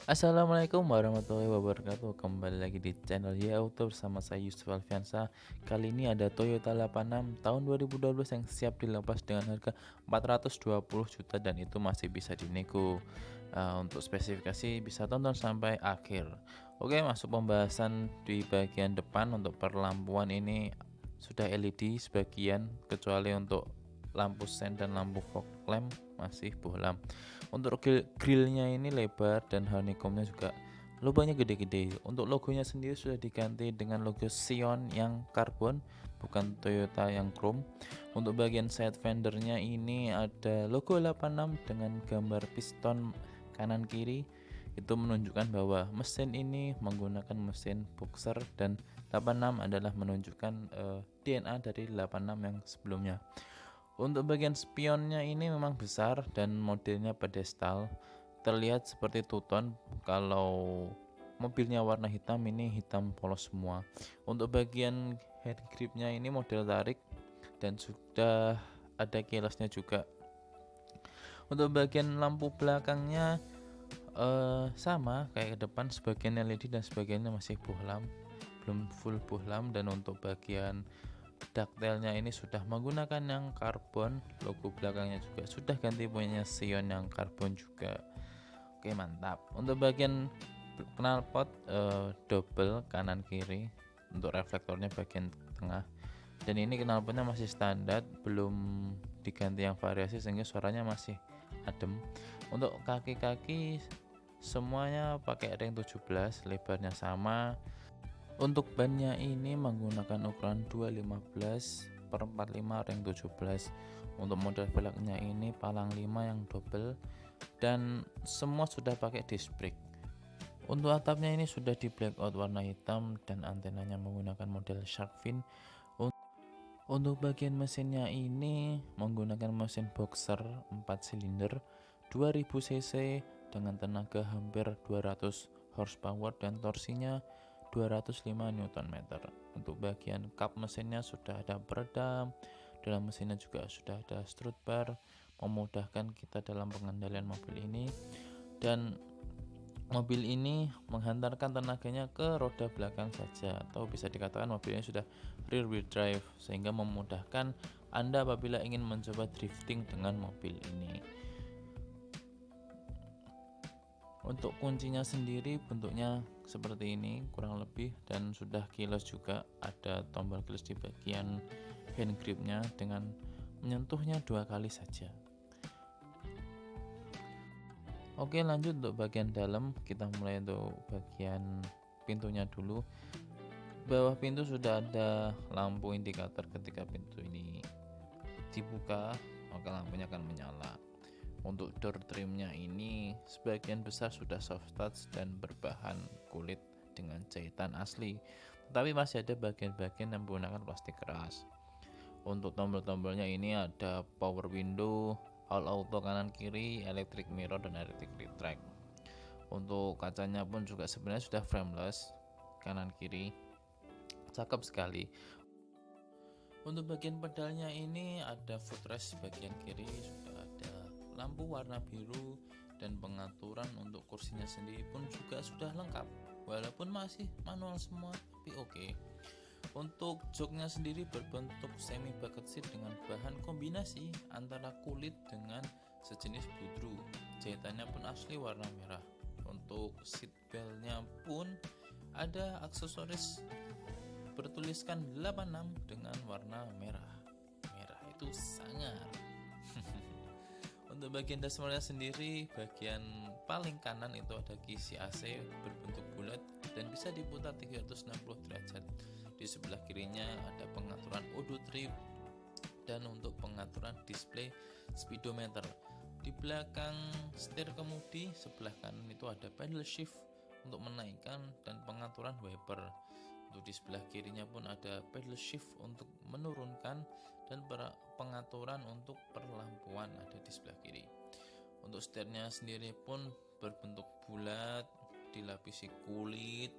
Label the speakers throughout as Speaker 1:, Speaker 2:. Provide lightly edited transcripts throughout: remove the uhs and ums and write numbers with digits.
Speaker 1: Assalamualaikum warahmatullahi wabarakatuh. Kembali lagi di channel Ya Auto bersama saya Yusuf Alfiansa. Kali ini ada Toyota 86 tahun 2012 yang siap dilepas dengan harga 420 juta dan itu masih bisa dinego. Untuk spesifikasi bisa tonton sampai akhir. Oke, masuk pembahasan di bagian depan. Untuk perlampuan ini sudah LED sebagian, kecuali untuk lampu sen dan lampu fog lamp masih bohlam. Untuk grillnya ini lebar dan honeycombnya juga lubangnya gede-gede. Untuk logonya sendiri sudah diganti dengan logo Sion yang karbon, bukan Toyota yang chrome. Untuk bagian side fendernya ini ada logo 86 dengan gambar piston kanan kiri. Itu menunjukkan bahwa mesin ini menggunakan mesin boxer dan 86 adalah menunjukkan DNA dari 86 yang sebelumnya. Untuk bagian spionnya ini memang besar dan modelnya pedestal, terlihat seperti two-tone. Kalau mobilnya warna hitam, ini hitam polos semua. Untuk bagian head gripnya ini model tarik dan sudah ada keylessnya juga. Untuk bagian lampu belakangnya sama kayak ke depan, sebagian LED dan sebagiannya masih bohlam, belum full bohlam. Dan untuk bagian detailnya ini sudah menggunakan yang karbon, logo belakangnya juga sudah ganti punyanya Sion yang karbon juga. Oke, mantap. Untuk bagian knalpot double kanan kiri, untuk reflektornya bagian tengah, dan ini knalpotnya masih standar, belum diganti yang variasi sehingga suaranya masih adem. Untuk kaki-kaki semuanya pakai ring 17, lebarnya sama. Untuk bannya ini menggunakan ukuran 215 per 45 ring 17. Untuk model velgnya ini palang 5 yang double dan semua sudah pakai disc brake. Untuk atapnya ini sudah di blackout warna hitam dan antenanya menggunakan model shark fin. Untuk bagian mesinnya ini menggunakan mesin boxer 4 silinder 2000 cc dengan tenaga hampir 200 horsepower dan torsinya 205 Nm. Untuk bagian kap mesinnya sudah ada peredam, dalam mesinnya juga sudah ada strut bar, memudahkan kita dalam pengendalian mobil ini. Dan mobil ini menghantarkan tenaganya ke roda belakang saja, atau bisa dikatakan mobil ini sudah rear wheel drive, sehingga memudahkan Anda apabila ingin mencoba drifting dengan mobil ini. Untuk kuncinya sendiri bentuknya seperti ini kurang lebih, dan sudah keyless juga. Ada tombol keyless di bagian hand gripnya dengan menyentuhnya 2 kali saja. Oke, lanjut untuk bagian dalam. Kita mulai untuk bagian pintunya dulu. Bawah pintu sudah ada lampu indikator. Ketika pintu ini dibuka maka lampunya akan menyala. Untuk door trimnya ini sebagian besar sudah soft touch dan berbahan kulit dengan jahitan asli, tetapi masih ada bagian-bagian yang menggunakan plastik keras. Untuk tombol-tombolnya ini ada power window, all auto kanan kiri, electric mirror dan electric retract. Untuk kacanya pun juga sebenarnya sudah frameless kanan kiri, cakep sekali. Untuk bagian pedalnya ini ada footrest bagian kiri, sudah ada lampu warna biru, dan pengaturan untuk kursinya sendiri pun juga sudah lengkap, walaupun masih manual semua, tapi oke. Untuk joknya sendiri berbentuk semi bucket seat dengan bahan kombinasi antara kulit dengan sejenis budru. Jahitannya pun asli warna merah. Untuk seat beltnya pun ada aksesoris bertuliskan 86 dengan warna merah. Merah itu sangar. Untuk bagian dashboardnya sendiri, bagian paling kanan itu ada kisi AC berbentuk bulat dan bisa diputar 360 derajat. Di sebelah kirinya ada pengaturan auto trip dan untuk pengaturan display speedometer. Di belakang setir kemudi sebelah kanan itu ada pedal shift untuk menaikkan dan pengaturan wiper. Untuk di sebelah kirinya pun ada pedal shift untuk menurunkan dan pengaturan untuk perlampuan ada di sebelah kiri. Untuk setirnya sendiri pun berbentuk bulat, dilapisi kulit,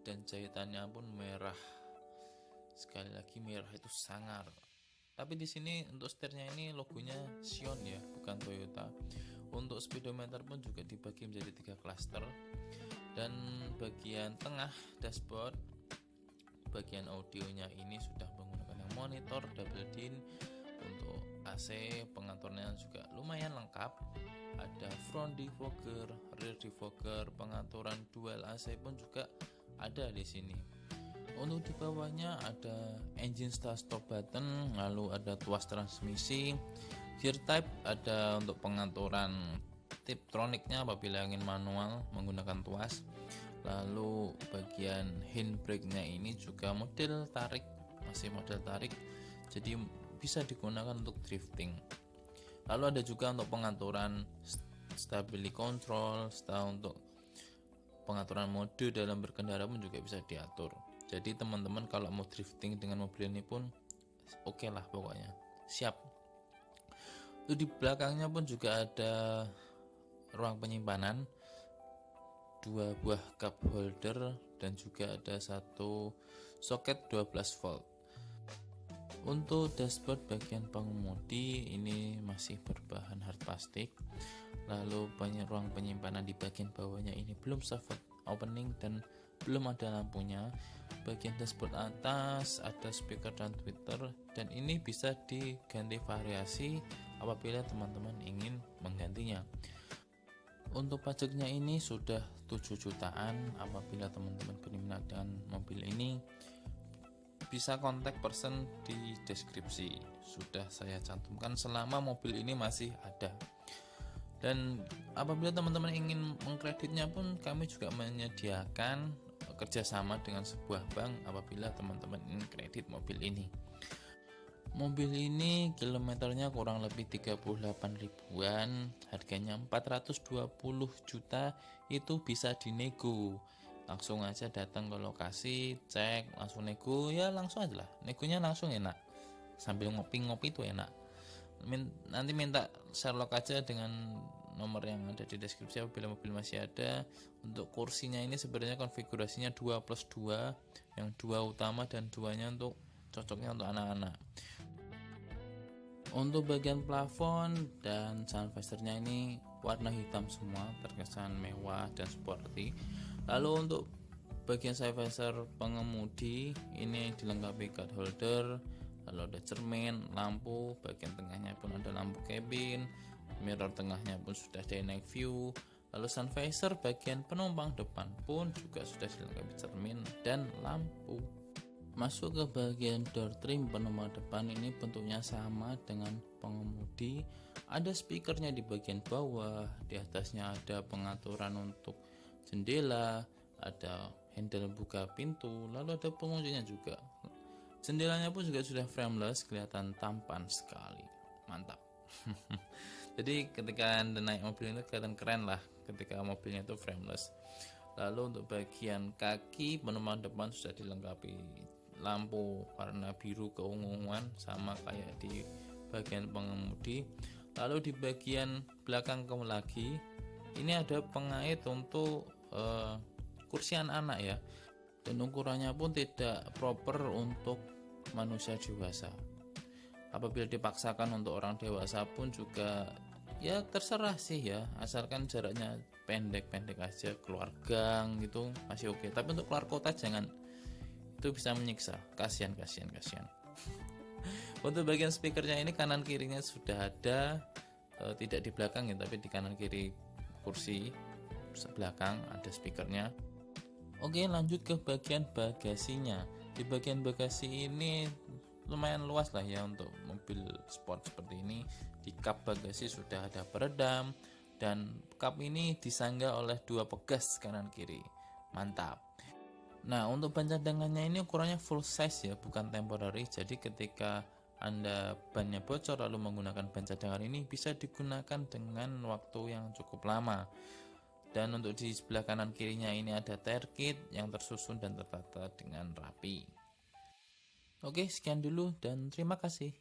Speaker 1: dan jahitannya pun merah. Sekali lagi merah itu sangar. Tapi di sini untuk setirnya ini logonya Sion ya, bukan Toyota. Untuk speedometer pun juga dibagi menjadi 3 klaster, dan bagian tengah dashboard, bagian audionya ini sudah menggunakan yang monitor double din. Untuk AC pengaturannya juga lumayan lengkap, ada front defogger, rear defogger, pengaturan dual AC pun juga ada di sini. Untuk di bawahnya ada engine start stop button, lalu ada tuas transmisi, gear type ada untuk pengaturan tiptroniknya apabila ingin manual menggunakan tuas. Lalu bagian handbrake-nya ini juga model tarik, masih model tarik, jadi bisa digunakan untuk drifting. Lalu ada juga untuk pengaturan stability control, untuk pengaturan mode dalam berkendara pun juga bisa diatur. Jadi teman-teman kalau mau drifting dengan mobil ini pun oke lah, pokoknya siap. Itu di belakangnya pun juga ada ruang penyimpanan, 2 buah cup holder, dan juga ada satu soket 12 volt. Untuk dashboard bagian pengemudi ini masih berbahan hard plastik. Lalu ruang penyimpanan di bagian bawahnya ini belum soft opening dan belum ada lampunya. Bagian dashboard atas ada speaker dan tweeter, dan ini bisa diganti variasi apabila teman-teman ingin menggantinya. Untuk pajaknya ini sudah 7 jutaan. Apabila teman-teman berminat dengan mobil ini, bisa kontak person di deskripsi, sudah saya cantumkan selama mobil ini masih ada. Dan apabila teman-teman ingin mengkreditnya pun kami juga menyediakan kerjasama dengan sebuah bank apabila teman-teman ingin kredit mobil ini. Mobil ini kilometernya kurang lebih 38 ribuan, harganya 420 juta, itu bisa dinego. Langsung aja datang ke lokasi, cek, langsung nego, ya langsung aja lah, negonya langsung enak, sambil ngopi-ngopi itu enak. Nanti minta Sherlock aja dengan nomor yang ada di deskripsi apabila mobil masih ada. Untuk kursinya ini sebenarnya konfigurasinya 2+2, yang 2 utama dan 2-nya untuk cocoknya untuk anak-anak. Untuk bagian plafon dan sun visornya ini warna hitam semua, terkesan mewah dan sporty. Lalu untuk bagian sun visor pengemudi ini dilengkapi card holder, lalu ada cermin, lampu, bagian tengahnya pun ada lampu cabin, mirror tengahnya pun sudah dynamic view. Lalu sun visor bagian penumpang depan pun juga sudah dilengkapi cermin dan lampu. Masuk ke bagian door trim penumpang depan, ini bentuknya sama dengan pengemudi. Ada speakernya di bagian bawah, di atasnya ada pengaturan untuk jendela, ada handle buka pintu, lalu ada penguncinya juga. Jendelanya pun juga sudah frameless, kelihatan tampan sekali, mantap. Jadi ketika Anda naik mobil ini kelihatan keren lah ketika mobilnya itu frameless. Lalu untuk bagian kaki penumpang depan sudah dilengkapi lampu warna biru keunguan sama kayak di bagian pengemudi. Lalu di bagian belakang lagi ini ada pengait untuk kursi anak-anak ya, dan ukurannya pun tidak proper untuk manusia dewasa. Apabila dipaksakan untuk orang dewasa pun juga ya terserah sih ya, asalkan jaraknya pendek-pendek aja, keluar gang gitu masih oke. Tapi untuk keluar kota jangan, itu bisa menyiksa, kasihan. Untuk bagian speakernya ini kanan kirinya sudah ada, tidak di belakang ya, tapi di kanan kiri kursi belakang ada speakernya. Oke, lanjut ke bagian bagasinya. Di bagian bagasi ini lumayan luas lah ya untuk mobil sport seperti ini. Di kap bagasi sudah ada peredam, dan kap ini disanggah oleh 2 pegas kanan kiri, mantap. Nah, untuk ban cadangannya ini ukurannya full size ya, bukan temporary. Jadi ketika Anda bannya bocor lalu menggunakan ban cadangan ini bisa digunakan dengan waktu yang cukup lama. Dan untuk di sebelah kanan kirinya ini ada tire kit yang tersusun dan tertata dengan rapi. Oke, sekian dulu dan terima kasih.